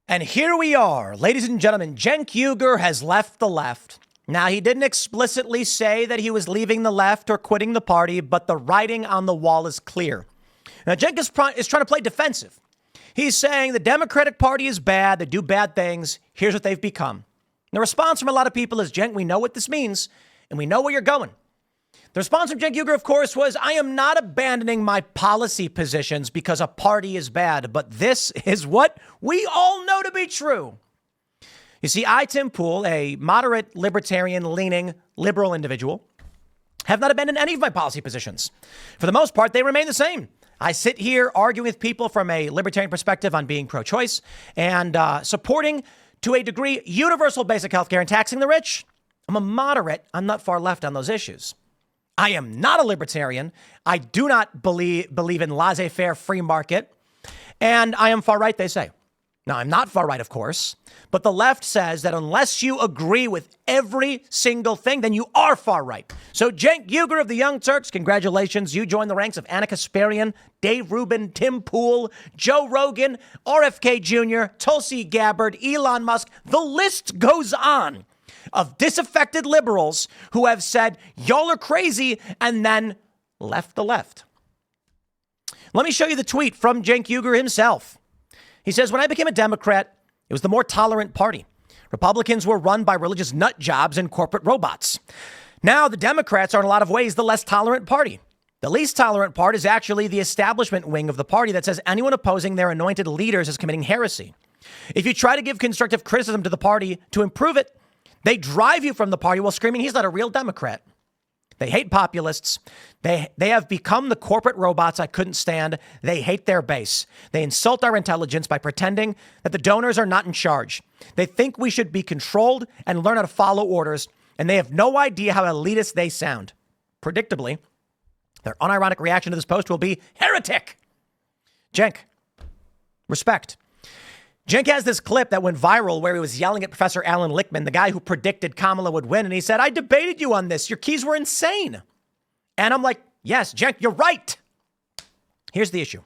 And here we are, ladies and gentlemen. Cenk Uygur has left the left. Now, he didn't explicitly say that he was leaving the left or quitting the party, but the writing on the wall is clear. Now, Cenk is trying to play defensive. He's saying the Democratic Party is bad. They do bad things. Here's what they've become. The response from a lot of people is, Cenk, we know what this means, and we know where you're going. The response from Cenk Uygur, of course, was, I am not abandoning my policy positions because a party is bad, but this is what we all know to be true. You see, I, Tim Pool, a moderate libertarian-leaning liberal individual, have not abandoned any of my policy positions. For the most part, they remain the same. I sit here arguing with people from a libertarian perspective on being pro-choice and supporting, to a degree, universal basic health care and taxing the rich. I'm a moderate. I'm not far left on those issues. I am not a libertarian. I do not believe in laissez-faire free market. And I am far right, they say. Now, I'm not far right, of course, but the left says that unless you agree with every single thing, then you are far right. So Cenk Uygur of the Young Turks, congratulations. You joined the ranks of Anna Kasparian, Dave Rubin, Tim Pool, Joe Rogan, RFK Jr., Tulsi Gabbard, Elon Musk. The list goes on of disaffected liberals who have said, y'all are crazy, and then left the left. Let me show you the tweet from Cenk Uygur himself. He says, when I became a Democrat, it was the more tolerant party. Republicans were run by religious nut jobs and corporate robots. Now the Democrats are in a lot of ways the less tolerant party. The least tolerant part is actually the establishment wing of the party that says anyone opposing their anointed leaders is committing heresy. If you try to give constructive criticism to the party to improve it, they drive you from the party while screaming he's not a real Democrat. They hate populists. They have become the corporate robots I couldn't stand. They hate their base. They insult our intelligence by pretending that the donors are not in charge. They think we should be controlled and learn how to follow orders, and they have no idea how elitist they sound. Predictably, their unironic reaction to this post will be heretic. Cenk, respect. Cenk has this clip that went viral where he was yelling at Professor Alan Lichtman, the guy who predicted Kamala would win. And he said, I debated you on this. Your keys were insane. And I'm like, yes, Cenk, you're right. Here's the issue.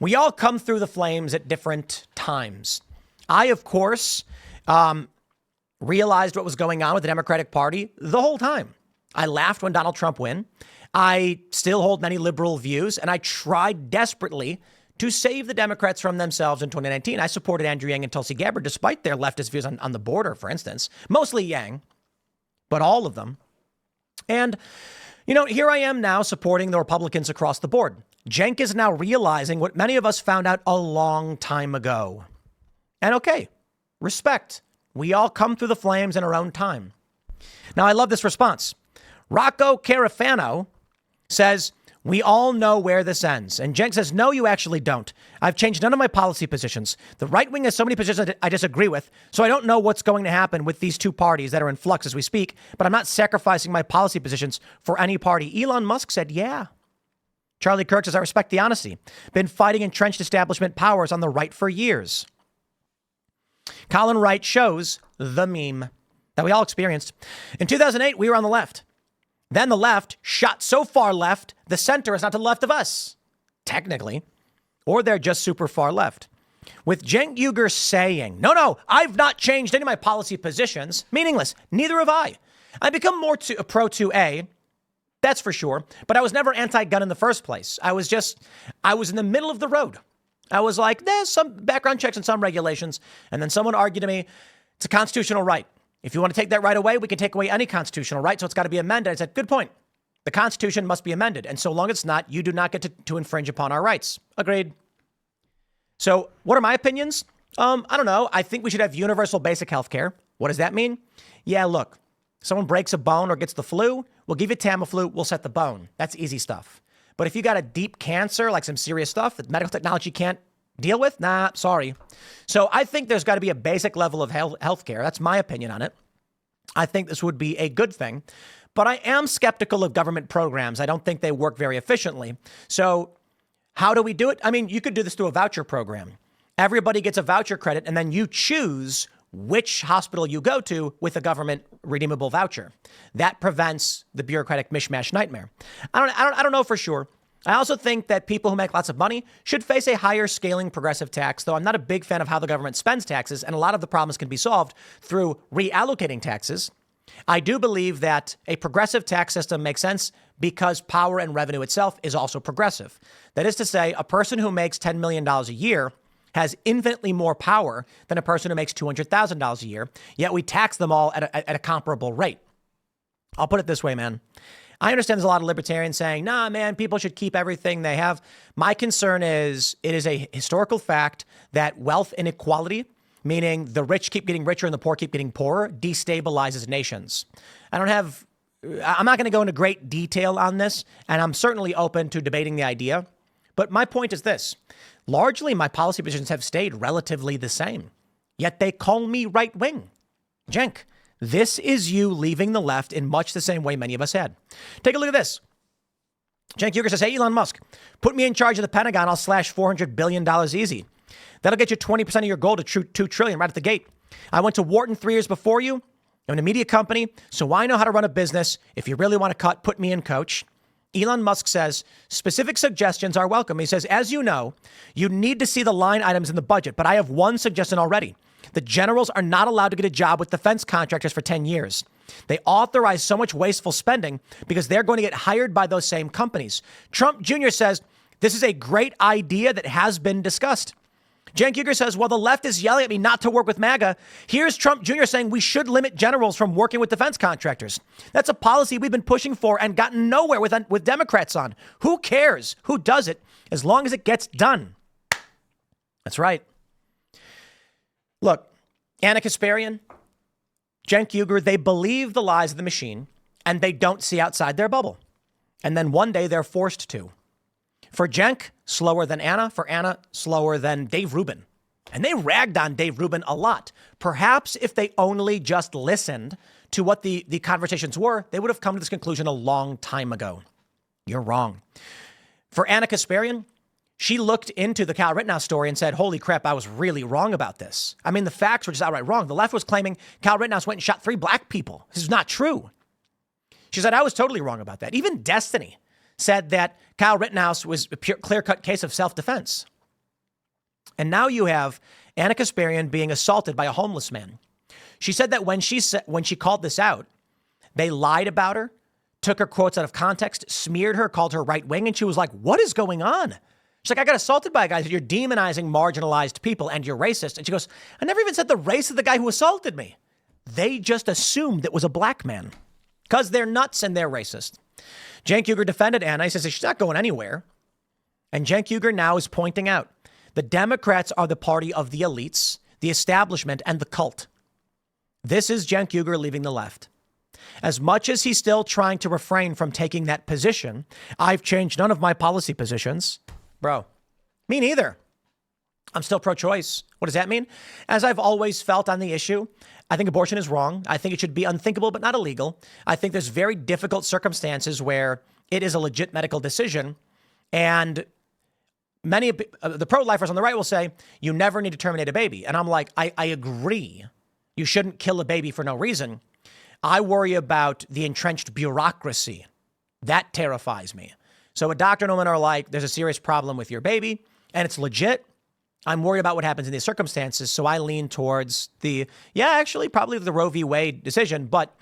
We all come through the flames at different times. I, of course, realized what was going on with the Democratic Party the whole time. I laughed when Donald Trump won. I still hold many liberal views, and I tried desperately to save the Democrats from themselves in 2019. I supported Andrew Yang and Tulsi Gabbard, despite their leftist views on the border, for instance. Mostly Yang, but all of them. And, you know, here I am now supporting the Republicans across the board. Cenk is now realizing what many of us found out a long time ago. And okay, respect. We all come through the flames in our own time. Now, I love this response. Rocco Carafano says, we all know where this ends. And Cenk says, no, you actually don't. I've changed none of my policy positions. The right wing has so many positions I disagree with, so I don't know what's going to happen with these two parties that are in flux as we speak, but I'm not sacrificing my policy positions for any party. Elon Musk said, yeah. Charlie Kirk says, I respect the honesty. Been fighting entrenched establishment powers on the right for years. Colin Wright shows the meme that we all experienced. In 2008, we were on the left. Then the left shot so far left, the center is not to the left of us, technically, or they're just super far left. With Cenk Uygur saying, no, I've not changed any of my policy positions, meaningless. Neither have I. I've become more pro 2A, that's for sure, but I was never anti-gun in the first place. I was in the middle of the road. I was like, there's some background checks and some regulations. And then someone argued to me, it's a constitutional right. If you want to take that right away, we can take away any constitutional right, so it's got to be amended. I said, good point. The Constitution must be amended. And so long as it's not, you do not get to infringe upon our rights. Agreed. So what are my opinions? I don't know. I think we should have universal basic health care. What does that mean? Yeah, look, someone breaks a bone or gets the flu, we'll give you Tamiflu, we'll set the bone. That's easy stuff. But if you got a deep cancer, like some serious stuff that medical technology can't deal with? Nah, sorry. So I think there's got to be a basic level of health care. That's my opinion on it. I think this would be a good thing. But I am skeptical of government programs. I don't think they work very efficiently. So how do we do it? I mean, you could do this through a voucher program. Everybody gets a voucher credit, and then you choose which hospital you go to with a government redeemable voucher. That prevents the bureaucratic mishmash nightmare. I don't know for sure. I also think that people who make lots of money should face a higher scaling progressive tax, though I'm not a big fan of how the government spends taxes, and a lot of the problems can be solved through reallocating taxes. I do believe that a progressive tax system makes sense because power and revenue itself is also progressive. That is to say, a person who makes $10 million a year has infinitely more power than a person who makes $200,000 a year, yet we tax them all at a comparable rate. I'll put it this way, man. I understand there's a lot of libertarians saying, nah, man, people should keep everything they have. My concern is it is a historical fact that wealth inequality, meaning the rich keep getting richer and the poor keep getting poorer, destabilizes nations. I'm not going to go into great detail on this, and I'm certainly open to debating the idea. But my point is this. Largely, my policy positions have stayed relatively the same, yet they call me right wing. Cenk, this is you leaving the left in much the same way many of us had. Take a look at this. Cenk Uygur says, hey, Elon Musk, put me in charge of the Pentagon. I'll slash $400 billion easy. That'll get you 20% of your goal to $2 trillion right at the gate. I went to Wharton 3 years before you. I'm in a media company, so I know how to run a business. If you really want to cut, put me in, coach. Elon Musk says, specific suggestions are welcome. He says, as you know, you need to see the line items in the budget, but I have one suggestion already. The generals are not allowed to get a job with defense contractors for 10 years. They authorize so much wasteful spending because they're going to get hired by those same companies. Trump Jr. says, this is a great idea that has been discussed. Cenk Uygur says, well, the left is yelling at me not to work with MAGA. Here's Trump Jr. saying we should limit generals from working with defense contractors. That's a policy we've been pushing for and gotten nowhere with Democrats on. Who cares who does it as long as it gets done? That's right. Look, Anna Kasparian, Cenk Uygur, they believe the lies of the machine and they don't see outside their bubble. And then one day they're forced to. For Cenk, slower than Anna. For Anna, slower than Dave Rubin. And they ragged on Dave Rubin a lot. Perhaps if they only just listened to what the conversations were, they would have come to this conclusion a long time ago. You're wrong. For Anna Kasparian, she looked into the Kyle Rittenhouse story and said, holy crap, I was really wrong about this. I mean, the facts were just outright wrong. The left was claiming Kyle Rittenhouse went and shot 3 black people. This is not true. She said, I was totally wrong about that. Even Destiny said that Kyle Rittenhouse was a pure, clear-cut case of self-defense. And now you have Anna Kasparian being assaulted by a homeless man. She said that when she called this out, they lied about her, took her quotes out of context, smeared her, called her right-wing, and she was like, what is going on? She's like, I got assaulted by a guy. You're demonizing marginalized people and you're racist. And she goes, I never even said the race of the guy who assaulted me. They just assumed it was a black man because they're nuts and they're racist. Cenk Uygur defended Anna. He says she's not going anywhere. And Cenk Uygur now is pointing out the Democrats are the party of the elites, the establishment, and the cult. This is Cenk Uygur leaving the left. As much as he's still trying to refrain from taking that position, I've changed none of my policy positions. Bro, me neither. I'm still pro-choice. What does that mean? As I've always felt on the issue, I think abortion is wrong. I think it should be unthinkable, but not illegal. I think there's very difficult circumstances where it is a legit medical decision. And many of the pro-lifers on the right will say, you never need to terminate a baby. And I'm like, I agree. You shouldn't kill a baby for no reason. I worry about the entrenched bureaucracy. That terrifies me. So a doctor and a woman are like, there's a serious problem with your baby and it's legit. I'm worried about what happens in these circumstances. So I lean towards probably the Roe v. Wade decision, but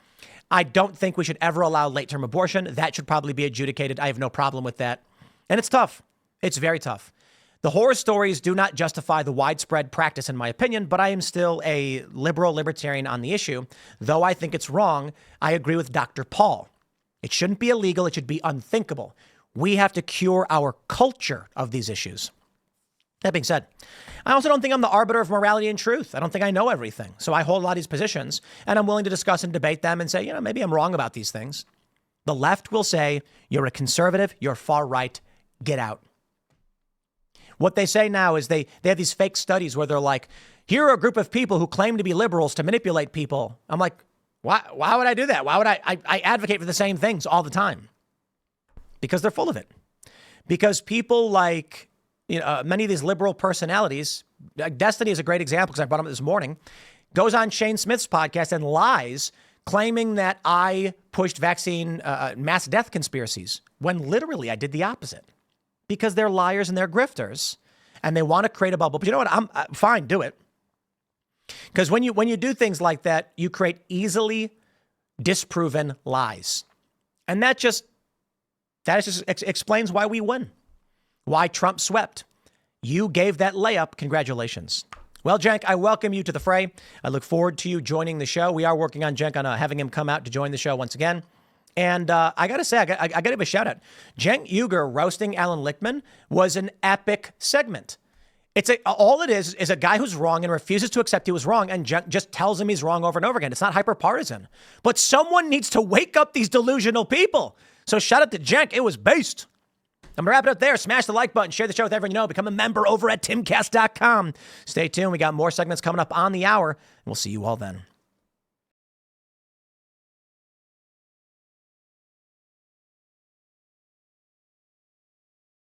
I don't think we should ever allow late-term abortion. That should probably be adjudicated. I have no problem with that. And it's tough. It's very tough. The horror stories do not justify the widespread practice, in my opinion, but I am still a liberal libertarian on the issue. Though I think it's wrong, I agree with Dr. Paul. It shouldn't be illegal. It should be unthinkable. We have to cure our culture of these issues. That being said, I also don't think I'm the arbiter of morality and truth. I don't think I know everything. So I hold a lot of these positions and I'm willing to discuss and debate them and say, maybe I'm wrong about these things. The left will say, you're a conservative, you're far right, get out. What they say now is they have these fake studies where they're like, here are a group of people who claim to be liberals to manipulate people. I'm like, why would I do that? Why would I advocate for the same things all the time? Because they're full of it. Because people like, many of these liberal personalities, Destiny is a great example because I brought him up this morning, goes on Shane Smith's podcast and lies, claiming that I pushed vaccine mass death conspiracies when literally I did the opposite. because they're liars and they're grifters and they want to create a bubble. But you know what? I'm fine, do it. Because when you do things like that, you create easily disproven lies. And that just explains why we win, why Trump swept. You gave that layup. Congratulations. Well, Cenk, I welcome you to the fray. I look forward to you joining the show. We are working on Cenk on having him come out to join the show once again. And I got to say, I got to give a shout out. Cenk Uygur roasting Alan Lichtman was an epic segment. All it is a guy who's wrong and refuses to accept he was wrong and just tells him he's wrong over and over again. It's not hyper partisan. But someone needs to wake up these delusional people. So shout out to Cenk. It was based. I'm going to wrap it up there. Smash the like button. Share the show with everyone you know. Become a member over at timcast.com. Stay tuned. We got more segments coming up on the hour. And we'll see you all then.